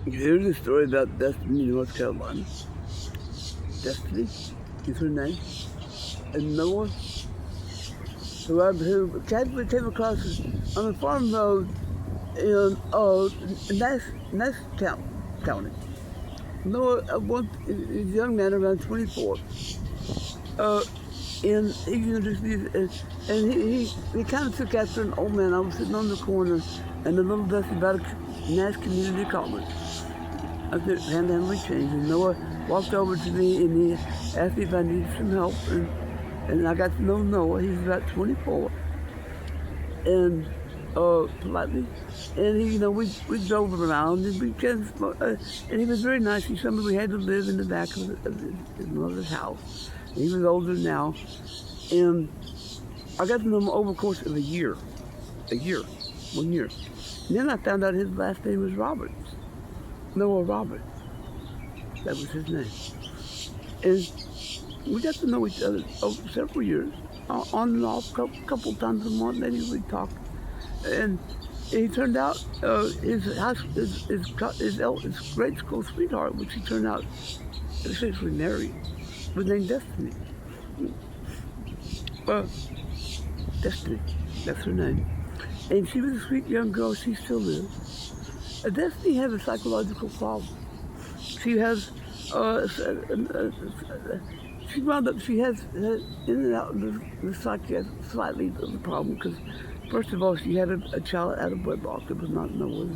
Here's a story about Destiny, North Carolina. Destiny is her name. And Noah, who casually came across us on a farm road in Ness County. Noah, is a young man around 24. And he kind of took after an old man. I was sitting on the corner and a little dusty about Nash Community College. I said, Panhandling Change. And Noah walked over to me and he asked me if I needed some help. And I got to know Noah. He's about 24. And politely. And he, we drove around and and he was very nice. He told me we had to live in the back of his mother's house. And he was older now. And I got to know him over the course of a year. 1 year. And then I found out his last name was Roberts. Noah Roberts. That was his name. And we got to know each other over several years, on and off, couple times a month. Maybe we talked. And he turned out his grade school sweetheart, which he turned out essentially married, was named Destiny. Destiny, that's her name. And she was a sweet young girl. She still is. Destiny has a psychological problem. She has, she has in and out of the psychiatric slightly of the problem because, first of all, she had a child out of wedlock that was not Noah's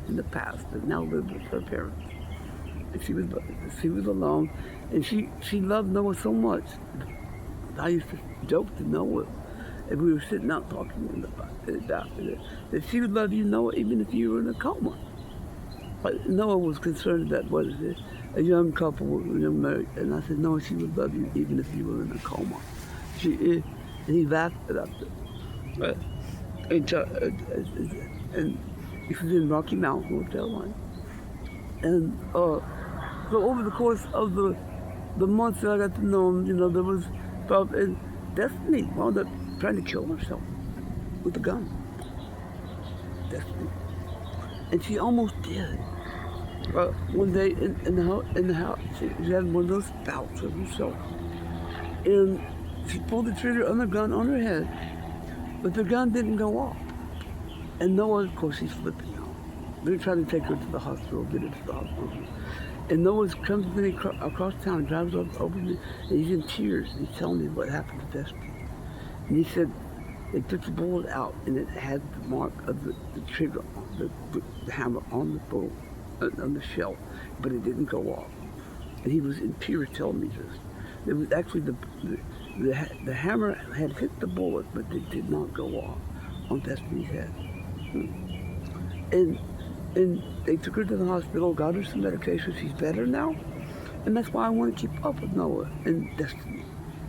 in the past, that now lived with her parents. And she was alone, and she loved Noah so much. I used to joke to Noah, and we were sitting out talking about that she would love you, Noah, even if you were in a coma. But Noah was concerned that a young couple, married, and I said, no, she would love you even if you were in a coma. And he laughed at it. And he was in Rocky Mount, North Carolina. And so over the course of the months that I got to know him, there was and Destiny wound up trying to kill herself with a gun. Destiny. And she almost did. One day in the house, she had one of those bouts of herself. And she pulled the trigger on the gun on her head, but the gun didn't go off. And Noah, of course, he's flipping out. They're trying to take her to the hospital, get her to the hospital. And Noah comes to me across town, drives over me, and he's in tears. And he's telling me what happened to Destiny. And he said, they took the bullet out, and it had the mark of the trigger, the hammer on the bullet, on the shell, but it didn't go off. And he was in tears telling me this. It was actually the hammer had hit the bullet, but it did not go off on Destiny's head. And they took her to the hospital, got her some medication. She's better now, and that's why I want to keep up with Noah and Destiny,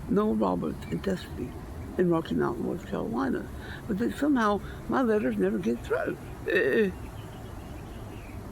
Noah Roberts and Destiny, in Rocky Mount, North Carolina. But somehow my letters never get through.